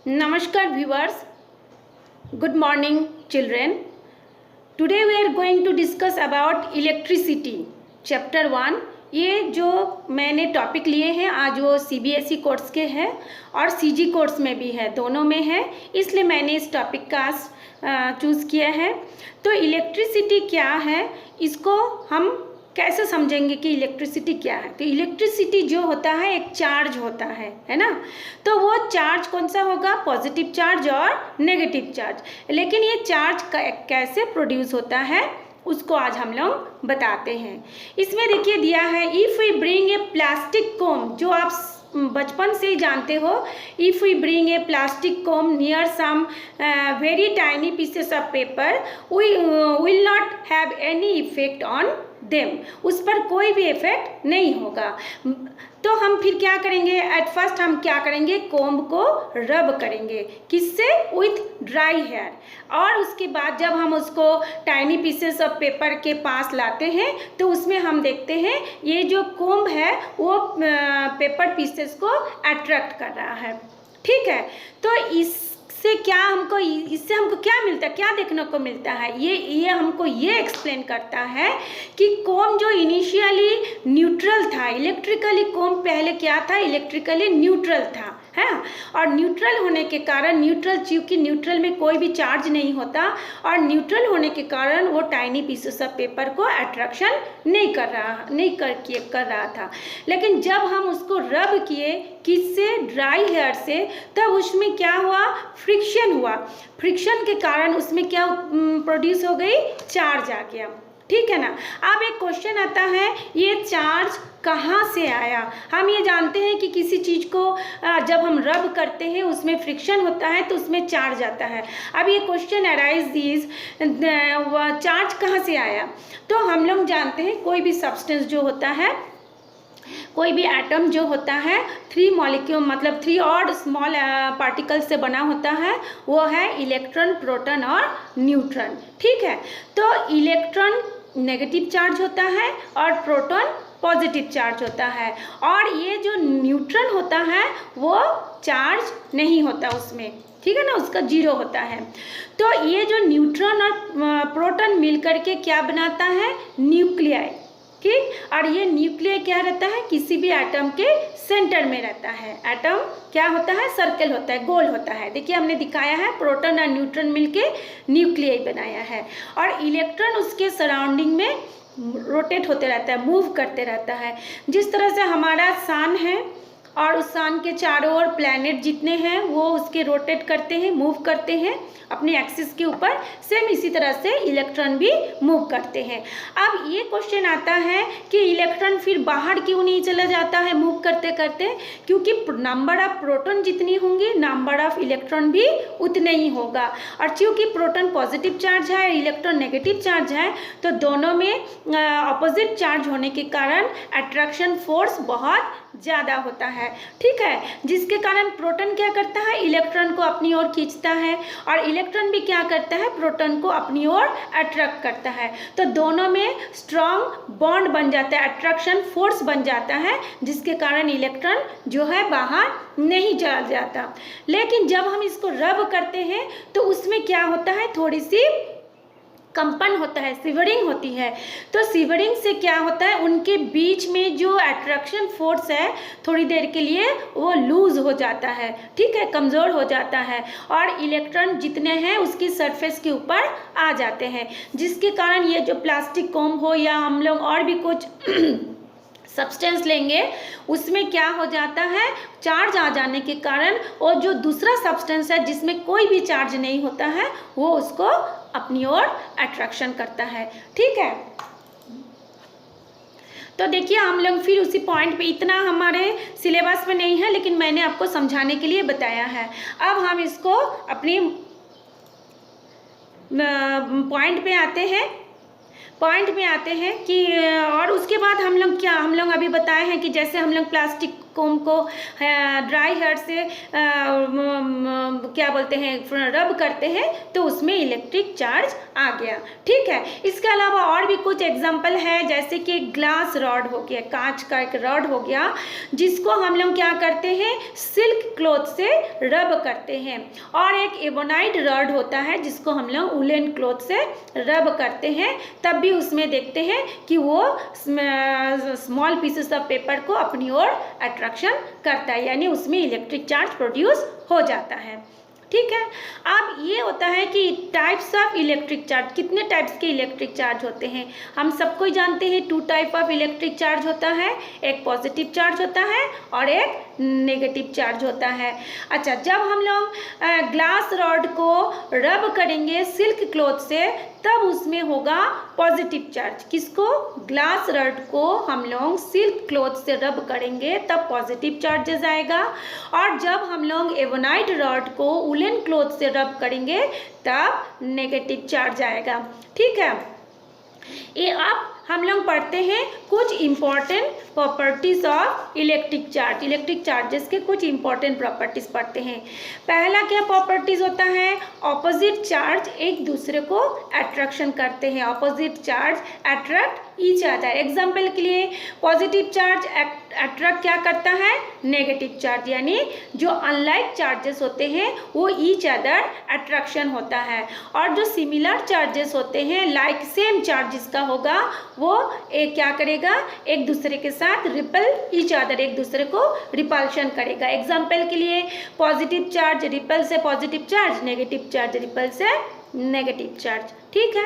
Namaskar viewers, good morning children. Today we are going to discuss about electricity chapter 1. ये जो मैंने topic लिए हैं आज वो CBSE कोर्स के हैं और CG कोर्स में भी है, दोनों में है, इसलिए मैंने इस टॉपिक का चूज़ किया है। तो इलेक्ट्रिसिटी क्या है, इसको हम कैसे समझेंगे कि इलेक्ट्रिसिटी क्या है। तो इलेक्ट्रिसिटी जो होता है एक चार्ज होता है ना। तो वो चार्ज कौन सा होगा, पॉजिटिव चार्ज और नेगेटिव चार्ज। लेकिन ये चार्ज कैसे प्रोड्यूस होता है उसको आज हम लोग बताते हैं। इसमें देखिए दिया है, if we bring a plastic comb, जो आप बचपन से ही जानते हो, if we bring a plastic comb near some very tiny pieces of paper we will not have any effect on them, उस पर कोई भी इफेक्ट नहीं होगा। तो हम फिर क्या करेंगे, एट फर्स्ट हम क्या करेंगे, कोम्ब को रब करेंगे, किससे, विथ ड्राई हेयर। और उसके बाद जब हम उसको टाइनी पीसेस ऑफ पेपर के पास लाते हैं तो उसमें हम देखते हैं ये जो कोम्ब है वो पेपर पीसेस को अट्रैक्ट कर रहा है। ठीक है, तो इससे हमको क्या मिलता है, क्या देखने को मिलता है, ये हमको ये एक्सप्लेन करता है कि कोम जो इनिशियली न्यूट्रल था, इलेक्ट्रिकली कोम पहले क्या था, इलेक्ट्रिकली न्यूट्रल था, है। और न्यूट्रल होने के कारण, चूँकि न्यूट्रल में कोई भी चार्ज नहीं होता और न्यूट्रल होने के कारण वो टाइनी पीसेस ऑफ पेपर को अट्रैक्शन नहीं कर रहा था। लेकिन जब हम उसको रब किए, किससे, ड्राई हेयर से, तब उसमें क्या हुआ, फ्रिक्शन हुआ। फ्रिक्शन के कारण उसमें क्या प्रोड्यूस हो गई, चार्ज आ गया। ठीक है ना। अब एक क्वेश्चन आता है, ये चार्ज कहाँ से आया। हम ये जानते हैं कि किसी चीज़ को जब हम रब करते हैं उसमें फ्रिक्शन होता है तो उसमें चार्ज आता है। अब ये क्वेश्चन अराइज दीज, चार्ज कहाँ से आया। तो हम लोग जानते हैं कोई भी सब्सटेंस जो होता है, कोई भी एटम जो होता है 3 मॉलिक्यूल मतलब 3 और स्मॉल पार्टिकल से बना होता है, वो है इलेक्ट्रॉन, प्रोटॉन और न्यूट्रॉन। ठीक है, तो इलेक्ट्रॉन नेगेटिव चार्ज होता है और प्रोटॉन पॉजिटिव चार्ज होता है, और ये जो न्यूट्रॉन होता है वो चार्ज नहीं होता उसमें, ठीक है ना, उसका 0 होता है। तो ये जो न्यूट्रॉन और प्रोटॉन मिलकर के क्या बनाता है, न्यूक्लियाई। ठीक, और ये न्यूक्लियर क्या रहता है, किसी भी एटम के सेंटर में रहता है। एटम क्या होता है, सर्कल होता है, गोल होता है। देखिए हमने दिखाया है, प्रोटॉन और न्यूट्रॉन मिलके न्यूक्लियर बनाया है, और इलेक्ट्रॉन उसके सराउंडिंग में रोटेट होते रहता है, मूव करते रहता है। जिस तरह से हमारा सन है और उस सन के चारों ओर प्लैनेट जितने हैं वो उसके रोटेट करते हैं, मूव करते हैं अपने एक्सिस के ऊपर, सेम इसी तरह से इलेक्ट्रॉन भी मूव करते हैं। अब ये क्वेश्चन आता है कि इलेक्ट्रॉन फिर बाहर क्यों नहीं चला जाता है मूव करते करते, क्योंकि नंबर ऑफ प्रोटॉन जितनी होंगी नंबर ऑफ इलेक्ट्रॉन भी उतने ही होगा। और चूँकि प्रोटॉन पॉजिटिव चार्ज है, इलेक्ट्रॉन नेगेटिव चार्ज है, तो दोनों में अपोजिट चार्ज होने के कारण अट्रैक्शन फोर्स बहुत ज़्यादा होता है। ठीक है, जिसके कारण प्रोटॉन क्या करता है, इलेक्ट्रॉन को अपनी ओर खींचता है, और इलेक्ट्रॉन भी क्या करता है, प्रोटॉन को अपनी ओर अट्रैक्ट करता है। तो दोनों में स्ट्रॉन्ग बॉन्ड बन जाता है, अट्रैक्शन फोर्स बन जाता है, जिसके कारण इलेक्ट्रॉन जो है बाहर नहीं चला जाता। लेकिन जब हम इसको रब करते हैं तो उसमें क्या होता है, थोड़ी सी कंपन होता है, सिवरिंग होती है। तो सिवरिंग से क्या होता है, उनके बीच में जो अट्रैक्शन फोर्स है थोड़ी देर के लिए वो लूज हो जाता है, ठीक है, कमज़ोर हो जाता है, और इलेक्ट्रॉन जितने हैं उसकी सरफेस के ऊपर आ जाते हैं, जिसके कारण ये जो प्लास्टिक कोम हो या हम लोग और भी कुछ सब्सटेंस लेंगे उसमें क्या हो जाता है, चार्ज आ जाने के कारण वो जो दूसरा सब्सटेंस है जिसमें कोई भी चार्ज नहीं होता है वो उसको अपनी ओर अट्रैक्शन करता है। ठीक है, तो देखिए हम लोग फिर उसी पॉइंट पे, इतना हमारे सिलेबस में नहीं है लेकिन मैंने आपको समझाने के लिए बताया है। अब हम इसको अपनी पॉइंट पे आते हैं कि और उसके बाद हम लोग अभी बताए हैं कि जैसे हम लोग प्लास्टिक कोम को ड्राई हेयर से क्या बोलते हैं रब करते हैं तो उसमें इलेक्ट्रिक चार्ज आ गया। ठीक है, इसके अलावा और भी कुछ एग्जांपल है, जैसे कि ग्लास रॉड हो गया, कांच का एक रॉड हो गया जिसको हम लोग क्या करते हैं, सिल्क क्लॉथ से रब करते हैं। और एक एबोनाइट रॉड होता है जिसको हम लोग वुलन क्लॉथ से रब करते हैं, तब भी उसमें देखते हैं कि वो स्मॉल पीसेस ऑफ पेपर को अपनी ओर अट्रैक्शन करता है, यानी उसमें इलेक्ट्रिक चार्ज प्रोड्यूस हो जाता है। ठीक है, अब ये होता है कि टाइप्स ऑफ इलेक्ट्रिक चार्ज, कितने टाइप्स के इलेक्ट्रिक चार्ज होते हैं हम सबको जानते हैं। 2 टाइप ऑफ इलेक्ट्रिक चार्ज होता है, एक पॉजिटिव चार्ज होता है और एक नेगेटिव चार्ज होता है। अच्छा, जब हम लोग ग्लास रॉड को रब करेंगे सिल्क क्लॉथ से तब उसमें होगा पॉजिटिव चार्ज। किसको? ग्लास रॉड को हम लोग सिल्क क्लॉथ से रब करेंगे तब पॉजिटिव चार्जेस आएगा, और जब हम लोग एबोनाइट रॉड को वुलन क्लॉथ से रब करेंगे तब नेगेटिव चार्ज आएगा। ठीक है, ये आप हम लोग पढ़ते हैं कुछ important properties of electric charge. Electric charges के कुछ इम्पॉर्टेंट प्रॉपर्टीज पढ़ते हैं। पहला क्या प्रॉपर्टीज होता है, ऑपोजिट चार्ज एक दूसरे को अट्रैक्शन करते हैं। Opposite charge attract each other. Example के लिए पॉजिटिव चार्ज अट्रैक्ट क्या करता है, नेगेटिव चार्ज, यानी जो अनलाइक चार्जेस होते हैं वो ईच अदर अट्रैक्शन होता है। और जो सिमिलर चार्जेस होते हैं लाइक सेम चार्ज जिसका होगा वो एक क्या करेगा, एक दूसरे के साथ रिपल ईच अदर, एक दूसरे को रिपल्शन करेगा। एग्जाम्पल के लिए पॉजिटिव चार्ज रिपल से positive charge, negative charge ripple से नेगेटिव चार्ज। ठीक है,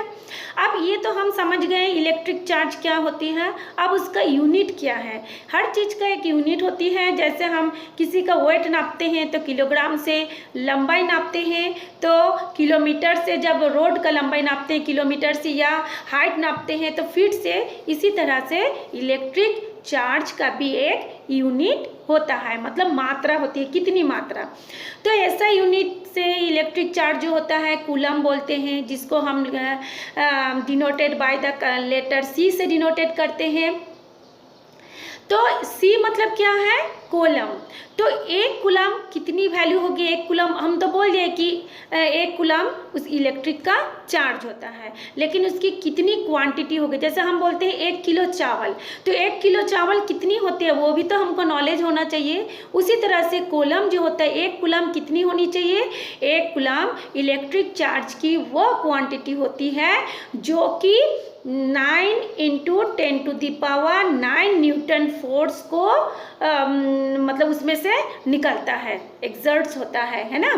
अब ये तो हम समझ गए इलेक्ट्रिक चार्ज क्या होती है। अब उसका यूनिट क्या है, हर चीज़ का एक यूनिट होती है। जैसे हम किसी का वेट नापते हैं तो किलोग्राम से, लंबाई नापते हैं तो किलोमीटर से, जब रोड का लंबाई नापते हैं किलोमीटर से, या हाइट नापते हैं तो फीट से। इसी तरह से इलेक्ट्रिक चार्ज का भी एक यूनिट होता है, मतलब मात्रा होती है, कितनी मात्रा। तो ऐसा यूनिट से इलेक्ट्रिक चार्ज जो होता है कूलम बोलते हैं, जिसको हम डिनोटेड बाय द लेटर सी से डिनोटेड करते हैं। तो सी मतलब क्या है, कूलम। तो एक कूलम कितनी वैल्यू होगी, एक कूलम हम तो बोल दिए कि एक कूलम उस इलेक्ट्रिक का चार्ज होता है, लेकिन उसकी कितनी क्वांटिटी होगी। जैसे हम बोलते हैं 1 किलो चावल, तो 1 किलो चावल कितनी होती है वो भी तो हमको नॉलेज होना चाहिए। उसी तरह से कूलम जो होता है, एक कूलम कितनी होनी चाहिए, एक कूलम इलेक्ट्रिक चार्ज की वो क्वांटिटी होती है जो कि 9 × 10⁹ न्यूटन फोर्स को मतलब उसमें से निकलता है, एक्सर्ट्स होता है ना।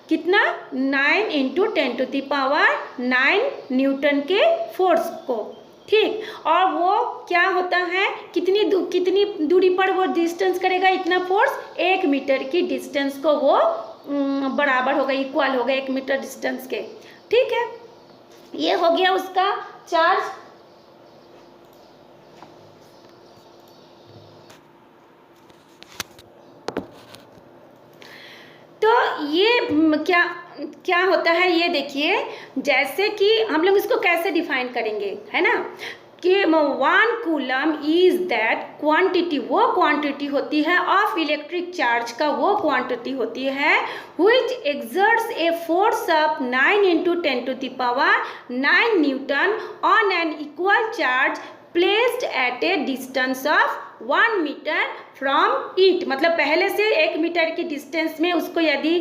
कितना, 9 × 10⁹ न्यूटन के फोर्स को। ठीक, और वो क्या होता है, कितनी दूरी पर वो डिस्टेंस करेगा, इतना फोर्स 1 मीटर की डिस्टेंस को वो बराबर होगा, इक्वल होगा 1 मीटर डिस्टेंस के। ठीक है, ये हो गया उसका चार्ज। तो ये क्या होता है, ये देखिए, जैसे कि हम लोग इसको कैसे डिफाइन करेंगे, है ना, कि 1 कूलम इज दैट क्वांटिटी, वो क्वांटिटी होती है ऑफ इलेक्ट्रिक चार्ज का, वो क्वांटिटी होती है which exerts a force of 9 × 10⁹ Newton on an equal charge placed at a distance of 1 metre from it. मतलब पहले से 1 मीटर की डिस्टेंस में उसको यदि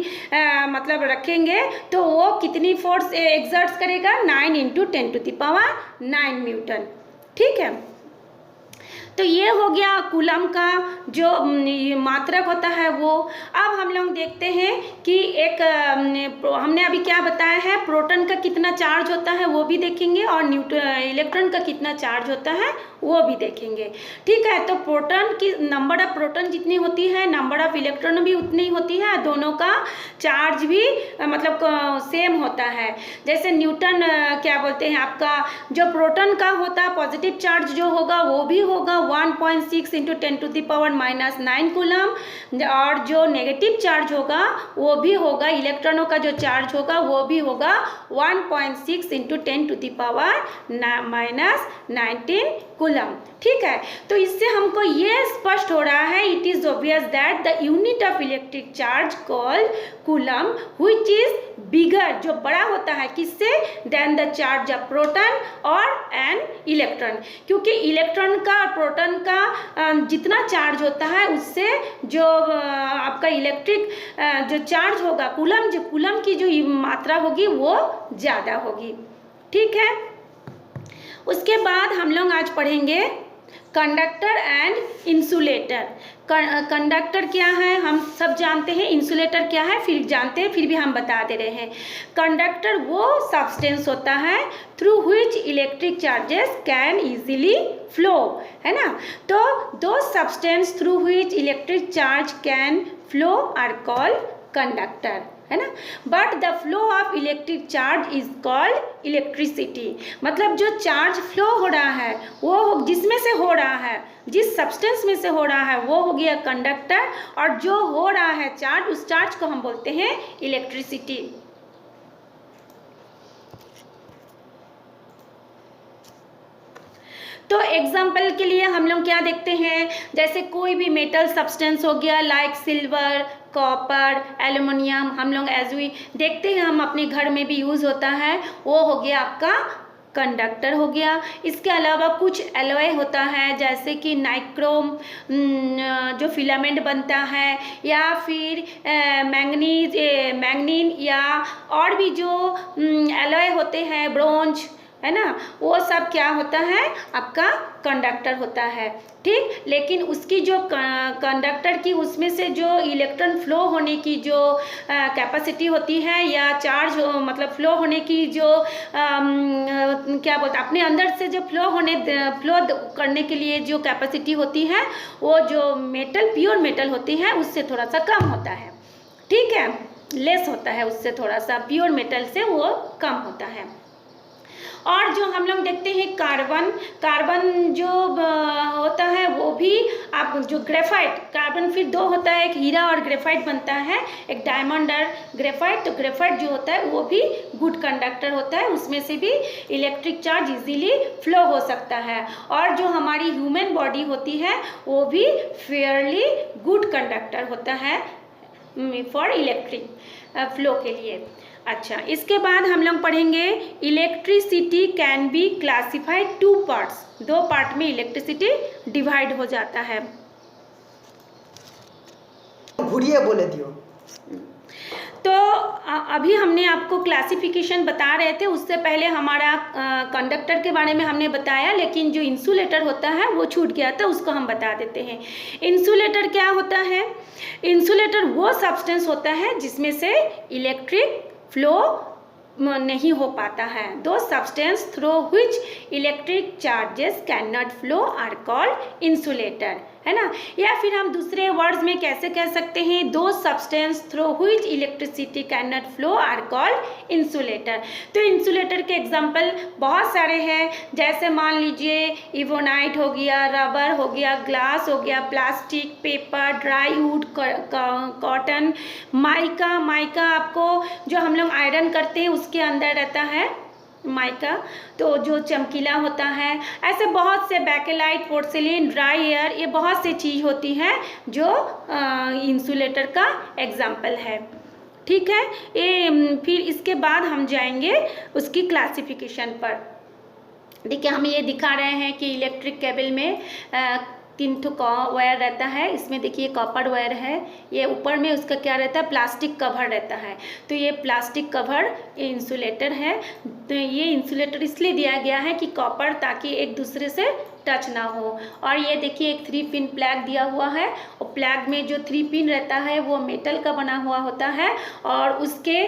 मतलब रखेंगे तो वो कितनी फोर्स एक्सर्ट्स करेगा, 9 × 10⁹ न्यूटन। ठीक है, तो ये हो गया कूलम का जो मात्रक होता है वो। अब हम लोग देखते हैं कि एक हमने अभी क्या बताया है, प्रोटॉन का कितना चार्ज होता है वो भी देखेंगे, और इलेक्ट्रॉन का कितना चार्ज होता है वो भी देखेंगे। ठीक है, तो प्रोटॉन की नंबर ऑफ प्रोटॉन जितनी होती है, नंबर ऑफ इलेक्ट्रॉन भी उतनी होती है, दोनों का चार्ज भी मतलब सेम होता है। जैसे न्यूटन क्या बोलते हैं, आपका जो प्रोटॉन का होता है पॉजिटिव चार्ज जो होगा वो भी होगा 1.6 × 10⁻⁹ कूलम, और जो नेगेटिव चार्ज होगा वो भी होगा, इलेक्ट्रॉनों का जो चार्ज होगा वो भी होगा 1.6 × 10⁻⁹ कूलम। ठीक है, तो इससे हमको ये स्पष्ट हो रहा है, it is obvious that the unit of electric charge called coulomb which is bigger, जो बड़ा होता है किससे, then the charge of proton और एन इलेक्ट्रॉन, क्योंकि इलेक्ट्रॉन का और प्रोटॉन का जितना चार्ज होता है उससे जो आपका इलेक्ट्रिक जो चार्ज होगा कूलम, जो कूलम की जो मात्रा होगी वो ज़्यादा होगी। ठीक है, उसके बाद हम लोग आज पढ़ेंगे कंडक्टर एंड इंसुलेटर। कंडक्टर क्या है हम सब जानते हैं, इंसुलेटर क्या है फिर जानते हैं, फिर भी हम बता दे रहे हैं। कंडक्टर वो सब्सटेंस होता है through which electric charges can easily flow, है ना। तो दो substance through which electric charge can flow are called conductor, है ना। But the flow of electric charge is called electricity, मतलब जो चार्ज फ्लो हो रहा है वो जिसमें से हो रहा है, जिस सब्सटेंस में से हो रहा है वो हो गया कंडक्टर, और जो हो रहा है चार्ज, उस चार्ज को हम बोलते हैं इलेक्ट्रिसिटी। तो एग्जाम्पल के लिए हम लोग क्या देखते हैं, जैसे कोई भी मेटल सब्सटेंस हो गया लाइक सिल्वर, कॉपर, एल्युमिनियम, हम लोग एज वी देखते हैं हम अपने घर में भी यूज़ होता है, वो हो गया आपका कंडक्टर हो गया। इसके अलावा कुछ एलॉय होता है जैसे कि नाइक्रोम जो फिलामेंट बनता है, या फिर मैग्नीन या और भी जो एलॉय होते हैं, ब्रोंज, है ना, वो सब क्या होता है आपका कंडक्टर होता है। ठीक, लेकिन उसकी जो कंडक्टर की उसमें से जो इलेक्ट्रॉन फ्लो होने की जो कैपेसिटी होती है, या चार्ज मतलब फ्लो होने की जो क्या बोलते हैं अपने अंदर से जो फ्लो करने के लिए जो कैपेसिटी होती है, वो जो मेटल प्योर मेटल होती है उससे थोड़ा सा कम होता है। ठीक है, लेस होता है उससे, थोड़ा सा प्योर मेटल से वो कम होता है। और जो हम लोग देखते हैं कार्बन जो होता है वो भी आप जो ग्रेफाइट, कार्बन फिर दो होता है, एक हीरा और ग्रेफाइट बनता है, एक डायमंड और ग्रेफाइट। तो ग्रेफाइट जो होता है वो भी गुड कंडक्टर होता है, उसमें से भी इलेक्ट्रिक चार्ज इजीली फ्लो हो सकता है। और जो हमारी ह्यूमन बॉडी होती है वो भी फेयरली गुड कंडक्टर होता है फॉर इलेक्ट्रिक फ्लो के लिए। अच्छा, इसके बाद हम लोग पढ़ेंगे electricity can be classified two parts, दो पार्ट में इलेक्ट्रिसिटी डिवाइड हो जाता है। घुड़िए बोले दियो। तो अभी हमने आपको क्लासिफिकेशन बता रहे थे, उससे पहले हमारा कंडक्टर के बारे में हमने बताया, लेकिन जो इंसुलेटर होता है वो छूट गया था, उसको हम बता देते हैं। इंसुलेटर क्या होता है, इंसुलेटर वो सब्सटेंस होता है जिसमें से इलेक्ट्रिक फ्लो नहीं हो पाता है। दो substance through which electric charges can not flow are called insulator, है ना। या फिर हम दूसरे वर्ड्स में कैसे कह सकते हैं, दो substance through which electricity can not flow are called insulator. तो इंसुलेटर के एग्जांपल बहुत सारे हैं, जैसे मान लीजिए इवोनाइट हो गया, रबर हो गया, ग्लास हो गया, plastic, paper, dry would, cotton, mica आपको जो हम लोग आयरन करते हैं उसके अंदर रहता है माइका, तो जो चमकीला होता है। ऐसे बहुत से बैकेलाइट, पोर्सिलिन, ड्राई एयर, ये बहुत से चीज़ होती हैं जो इंसुलेटर का एग्जाम्पल है। ठीक है, ये फिर इसके बाद हम जाएंगे उसकी क्लासिफिकेशन पर। देखिए हम ये दिखा रहे हैं कि इलेक्ट्रिक केबल में 3 वायर रहता है, इसमें देखिए कॉपर वायर है, ये ऊपर में उसका क्या रहता है, प्लास्टिक कवर रहता है। तो ये प्लास्टिक कवर इंसुलेटर है। तो ये इंसुलेटर इसलिए दिया गया है कि कॉपर ताकि एक दूसरे से टच ना हो। और ये देखिए एक 3 पिन प्लग दिया हुआ है, और प्लग में जो 3 पिन रहता है वो मेटल का बना हुआ होता है, और उसके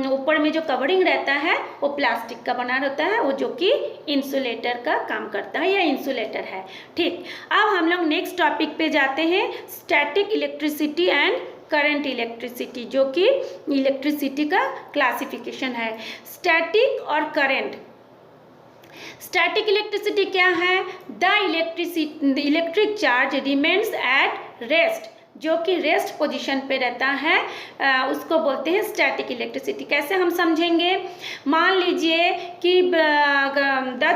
ऊपर में जो कवरिंग रहता है वो प्लास्टिक का बना रहता है, वो जो कि इंसुलेटर का काम करता है या इंसुलेटर है। ठीक, अब हम लोग नेक्स्ट टॉपिक पे जाते हैं, static electricity and current electricity, जो कि इलेक्ट्रिसिटी का क्लासिफिकेशन है। स्टैटिक और करंट। स्टैटिक इलेक्ट्रिसिटी क्या है, the electric charge remains at rest, जो कि रेस्ट पोजीशन पे रहता है, उसको बोलते हैं स्टैटिक इलेक्ट्रिसिटी। कैसे हम समझेंगे, मान लीजिए कि the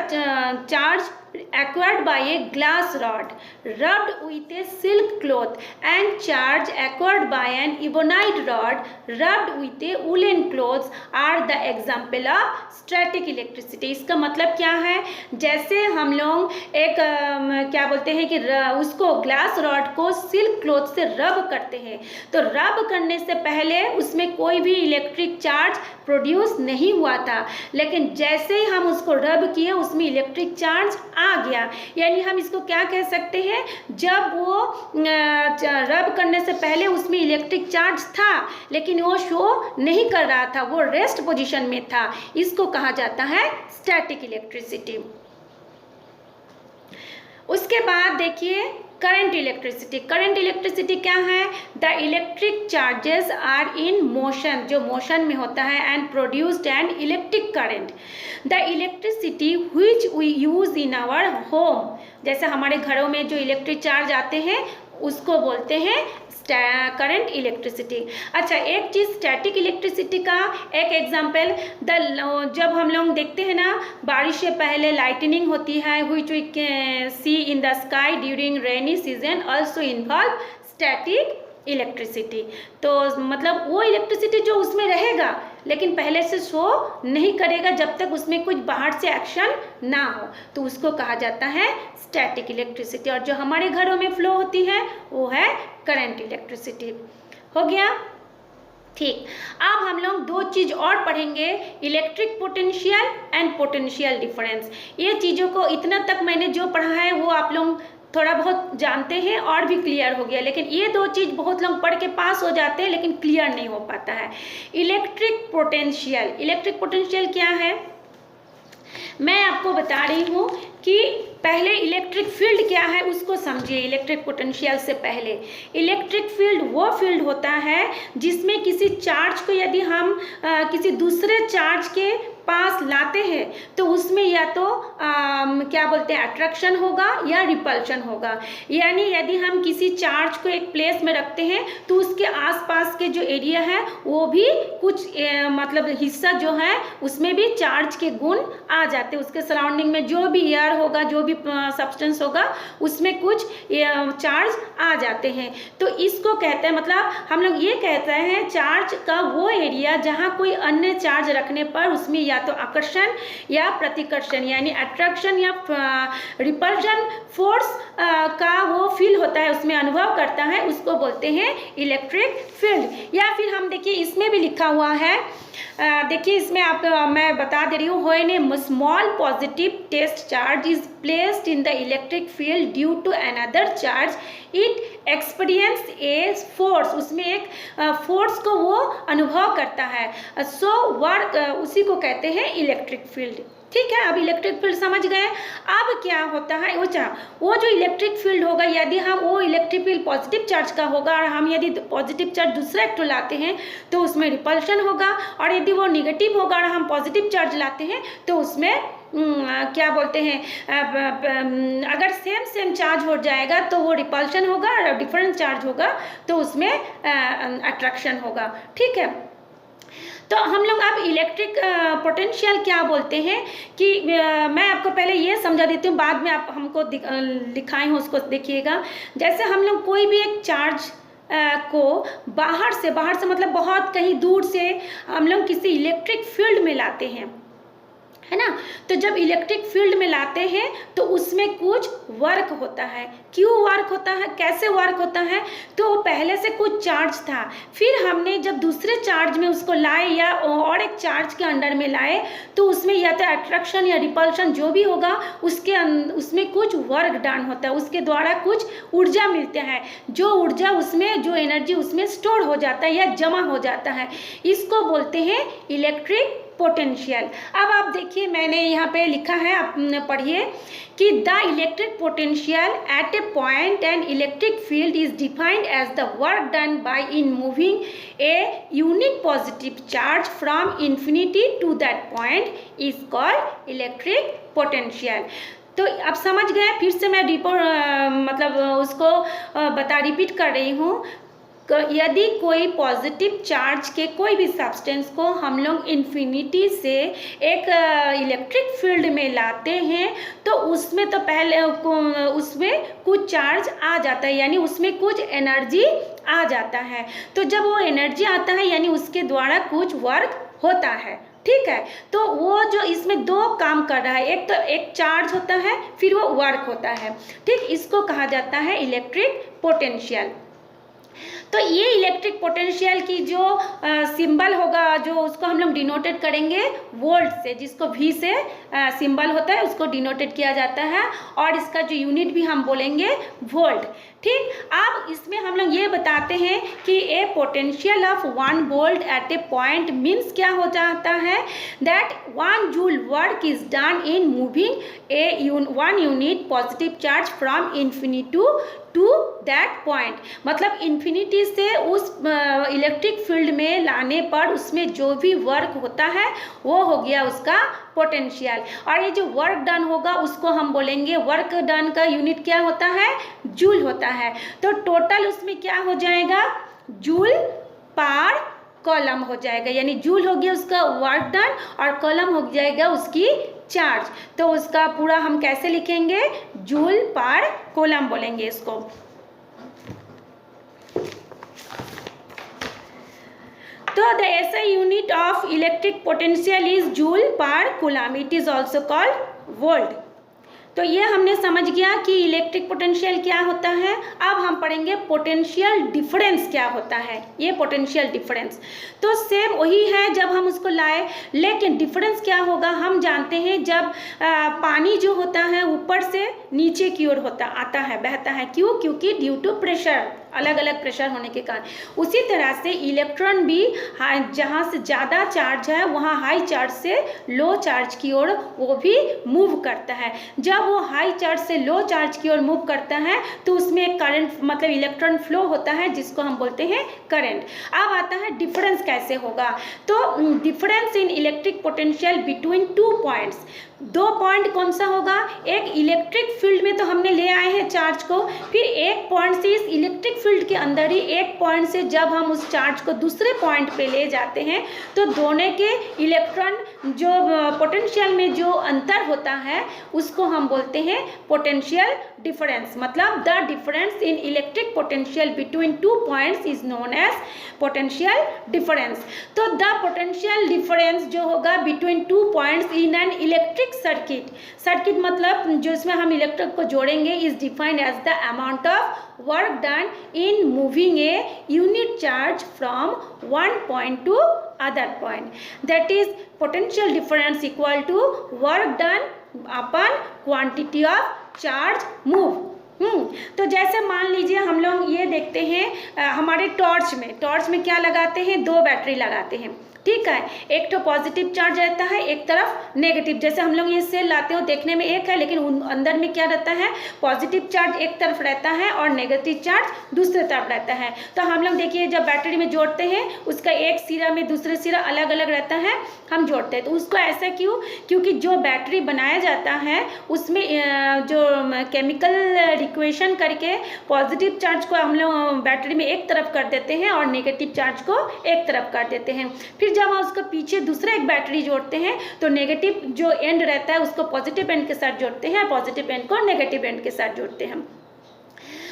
charge acquired by a glass rod rubbed with a silk cloth and charge acquired by an ebonite rod rubbed with a woolen cloth are the example of static electricity। इसका मतलब क्या है, जैसे हम लोग एक क्या बोलते हैं कि उसको ग्लास रॉड को सिल्क क्लॉथ से रब करते हैं, तो रब करने से पहले उसमें कोई भी इलेक्ट्रिक चार्ज प्रोड्यूस नहीं हुआ था, लेकिन जैसे ही हम उसको रब किए उसमें इलेक्ट्रिक चार्ज आ गया। यानी हम इसको क्या कह सकते हैं, जब वो रब करने से पहले उसमें इलेक्ट्रिक चार्ज था लेकिन वो शो नहीं कर रहा था, वो रेस्ट पोजीशन में था। इसको कहा जाता है स्टैटिक इलेक्ट्रिसिटी। उसके बाद देखिए करंट इलेक्ट्रिसिटी। करंट इलेक्ट्रिसिटी क्या है, the electric charges are in motion, जो मोशन में होता है, and produced an electric current. The electricity which we use in our home, जैसे हमारे घरों में जो इलेक्ट्रिक चार्ज आते हैं उसको बोलते हैं करंट इलेक्ट्रिसिटी। अच्छा, एक चीज़ स्टैटिक इलेक्ट्रिसिटी का एक एग्जांपल, जब हम लोग देखते हैं ना बारिश से पहले लाइटनिंग होती है, which we see in the sky during rainy season also involve static electricity. तो मतलब वो इलेक्ट्रिसिटी जो उसमें रहेगा लेकिन पहले से शो नहीं करेगा जब तक उसमें कुछ बाहर से एक्शन ना हो, तो उसको कहा जाता है स्टैटिक इलेक्ट्रिसिटी। और जो हमारे घरों में फ्लो होती है वो है करंट इलेक्ट्रिसिटी। हो गया, ठीक। अब हम लोग दो चीज़ और पढ़ेंगे, electric potential and potential difference. ये चीज़ों को इतना तक मैंने जो पढ़ा है वो आप लोग थोड़ा बहुत जानते हैं और भी क्लियर हो गया, लेकिन ये दो चीज़ बहुत लोग पढ़ के पास हो जाते हैं लेकिन क्लियर नहीं हो पाता है। इलेक्ट्रिक पोटेंशियल, इलेक्ट्रिक पोटेंशियल क्या है मैं आपको बता रही हूँ कि पहले इलेक्ट्रिक फील्ड क्या है उसको समझिए। इलेक्ट्रिक पोटेंशियल से पहले इलेक्ट्रिक फील्ड वो फील्ड होता है जिसमें किसी चार्ज को यदि हम किसी दूसरे चार्ज के पास लाते हैं तो उसमें या तो क्या बोलते हैं अट्रैक्शन होगा या रिपल्शन होगा। यानी यदि हम किसी चार्ज को एक प्लेस में रखते हैं तो उसके आसपास के जो एरिया है वो भी कुछ मतलब हिस्सा जो है उसमें भी चार्ज के गुण आ जाते हैं। उसके सराउंडिंग में जो भी एयर होगा, जो भी सब्सटेंस होगा उसमें कुछ चार्ज आ जाते हैं। तो इसको कहते हैं, मतलब हम लोग ये कहते हैं चार्ज का वो एरिया जहाँ कोई अन्य चार्ज रखने पर उसमें या तो आकर्षण या प्रतिकर्षण यानी अट्रैक्शन या रिपल्शन फोर्स का वो फील होता है, उसमें अनुभव करता है, उसको बोलते हैं इलेक्ट्रिक फील्ड। या फिर हम देखिए इसमें भी लिखा हुआ है, देखिए इसमें आप मैं बता दे रही हूँ, when a small positive test charge is placed in the electric field due to another charge it experience a force, उसमें एक फोर्स को वो अनुभव करता है। सो वर्क उसी को कहते हैं इलेक्ट्रिक फील्ड। ठीक है, अब इलेक्ट्रिक फील्ड समझ गए। अब क्या होता है वो जो इलेक्ट्रिक फील्ड होगा, यदि हम वो इलेक्ट्रिक फील्ड पॉजिटिव चार्ज का होगा और हम यदि पॉजिटिव चार्ज दूसरा एक लाते हैं तो उसमें रिपल्शन होगा, और यदि वो निगेटिव होगा और हम पॉजिटिव चार्ज लाते हैं तो उसमें क्या बोलते हैं अगर सेम चार्ज हो जाएगा तो वो रिपल्शन होगा, और डिफरेंट चार्ज होगा तो उसमें अट्रैक्शन होगा। ठीक है, तो हम लोग अब इलेक्ट्रिक पोटेंशियल क्या बोलते हैं कि मैं आपको पहले ये समझा देती हूँ, बाद में आप हमको लिखाए हो उसको देखिएगा। जैसे हम लोग कोई भी एक चार्ज को बाहर से मतलब बहुत कहीं दूर से हम लोग किसी इलेक्ट्रिक फील्ड में लाते हैं, है ना। तो जब इलेक्ट्रिक फील्ड में लाते हैं तो उसमें कुछ वर्क होता है। क्यों वर्क होता है, कैसे वर्क होता है, तो पहले से कुछ चार्ज था, फिर हमने जब दूसरे चार्ज में उसको लाए या और एक चार्ज के अंडर में लाए तो उसमें या तो अट्रैक्शन या रिपल्शन जो भी होगा उसमें कुछ वर्क डन होता है, उसके द्वारा कुछ ऊर्जा मिलते हैं, जो ऊर्जा उसमें जो एनर्जी उसमें स्टोर हो जाता है या जमा हो जाता है, इसको बोलते हैं इलेक्ट्रिक पोटेंशियल। अब आप देखिए मैंने यहाँ पे लिखा है, आप पढ़िए कि the electric potential at a point and electric field is defined as the work done by in moving a unit positive charge from infinity to that point is called electric potential. तो आप समझ गए, फिर से मैं मतलब उसको repeat कर रही हूँ। यदि कोई पॉजिटिव चार्ज के कोई भी सब्सटेंस को हम लोग इन्फिनिटी से एक इलेक्ट्रिक फील्ड में लाते हैं तो उसमें तो पहले उसमें कुछ चार्ज आ जाता है, यानी उसमें कुछ एनर्जी आ जाता है। तो जब वो एनर्जी आता है यानी उसके द्वारा कुछ वर्क होता है, ठीक है। तो वो जो इसमें दो काम कर रहा है, एक तो एक चार्ज होता है फिर वो वर्क होता है, ठीक। इसको कहा जाता है इलेक्ट्रिक पोटेंशियल। तो ये इलेक्ट्रिक पोटेंशियल की जो सिंबल होगा, जो उसको हम लोग डिनोटेड करेंगे वोल्ट से, जिसको V से सिंबल होता है उसको डिनोटेड किया जाता है, और इसका जो यूनिट भी हम बोलेंगे वोल्ट, ठीक। अब इसमें हम लोग ये बताते हैं कि a potential of 1 volt at a point means क्या हो जाता है, that 1 joule work is done in moving a 1 unit positive charge from infinity to that point. मतलब इन्फिनिटी से उस इलेक्ट्रिक फील्ड में लाने पर उसमें जो भी वर्क होता है वो हो गया उसका पोटेंशियल, और ये जो वर्क डन होगा उसको हम बोलेंगे, वर्क डन का यूनिट क्या होता है, जूल होता है। तो टोटल उसमें क्या हो जाएगा, जूल पर कॉलम हो जाएगा, यानी जूल हो गया उसका वर्क डन और कॉलम हो जाएगा उसकी चार्ज। तो उसका पूरा हम कैसे लिखेंगे, जूल पर कॉलम बोलेंगे इसको। तो the SI unit of electric potential is joule per coulomb. It is also called volt. तो ये हमने समझ गया कि इलेक्ट्रिक पोटेंशियल क्या होता है। अब हम पढ़ेंगे पोटेंशियल डिफरेंस क्या होता है। ये पोटेंशियल डिफरेंस तो सेम वही है जब हम उसको लाए, लेकिन डिफरेंस क्या होगा हम जानते हैं। जब पानी जो होता है ऊपर से नीचे की ओर आता है, बहता है, क्यों, क्योंकि ड्यू टू प्रेशर, अलग अलग प्रेशर होने के कारण। उसी तरह से इलेक्ट्रॉन भी जहाँ से ज़्यादा चार्ज है वहाँ हाई चार्ज से लो चार्ज की ओर वो भी मूव करता है। जब वो हाई चार्ज से लो चार्ज की ओर मूव करता है तो उसमें एक करंट, मतलब इलेक्ट्रॉन फ्लो होता है जिसको हम बोलते हैं करंट। अब आता है डिफरेंस कैसे होगा। तो difference in electric potential between 2 points, 2 point कौन सा होगा, एक इलेक्ट्रिक फील्ड में तो हमने ले आए हैं चार्ज को, फिर एक पॉइंट से इस इलेक्ट्रिक फील्ड के अंदर ही एक पॉइंट से जब हम उस चार्ज को दूसरे पॉइंट पे ले जाते हैं तो दोनों के इलेक्ट्रॉन जो पोटेंशियल में जो अंतर होता है उसको हम बोलते हैं पोटेंशियल डिफरेंस। मतलब the difference in electric potential between 2 points is known as potential difference. तो द पोटेंशियल डिफरेंस जो होगा between 2 points in an electric circuit मतलब जो इसमें हम इलेक्ट्रिक को जोड़ेंगे, is defined as the amount of work done in moving a unit charge from 1 point to other point. That is potential difference equal to work done upon quantity of charge move. तो जैसे मान लीजिए हम लोग ये देखते हैं हमारे टॉर्च में क्या लगाते हैं, 2 बैटरी लगाते हैं, ठीक है। एक तो पॉजिटिव चार्ज रहता है, एक तरफ नेगेटिव। जैसे हम लोग ये सेल लाते हो देखने में एक है, लेकिन अंदर में क्या रहता है, पॉजिटिव चार्ज एक तरफ रहता है और नेगेटिव चार्ज दूसरे तरफ रहता है। तो हम लोग देखिए जब बैटरी में जोड़ते हैं उसका एक सिरा में दूसरे सिरा अलग अलग रहता है, हम जोड़ते हैं। तो उसको ऐसा क्यों, क्योंकि जो बैटरी बनाया जाता है उसमें जो केमिकल रिक्वेशन करके पॉजिटिव चार्ज को हम लोग बैटरी में एक तरफ कर देते हैं और नेगेटिव चार्ज को एक तरफ कर देते हैं। फिर जब हम उसके पीछे दूसरा एक बैटरी जोड़ते हैं तो नेगेटिव जो एंड रहता है उसको पॉजिटिव एंड के साथ जोड़ते हैं, पॉजिटिव एंड को नेगेटिव एंड के साथ जोड़ते हैं।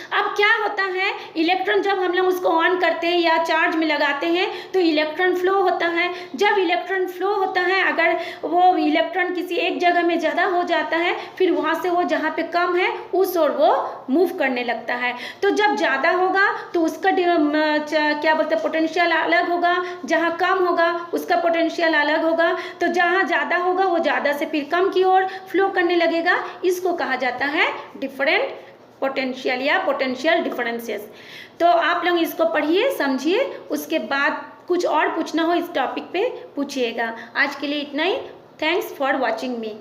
अब क्या होता है, इलेक्ट्रॉन जब हम लोग उसको ऑन करते हैं या चार्ज में लगाते हैं तो इलेक्ट्रॉन फ्लो होता है। जब इलेक्ट्रॉन फ्लो होता है, अगर वो इलेक्ट्रॉन किसी एक जगह में ज़्यादा हो जाता है फिर वहाँ से वो जहाँ पे कम है उस ओर वो मूव करने लगता है। तो जब ज़्यादा होगा तो उसका क्या बोलते हैं पोटेंशियल अलग होगा, जहाँ कम होगा उसका पोटेंशियल अलग होगा। तो जहाँ ज़्यादा होगा वो ज़्यादा से फिर कम की ओर फ्लो करने लगेगा। इसको कहा जाता है डिफरेंट पोटेंशियल या पोटेंशियल डिफरेंसेस। तो आप लोग इसको पढ़िए, समझिए, उसके बाद कुछ और पूछना हो इस टॉपिक पे पूछिएगा। आज के लिए इतना ही। Thanks for watching me.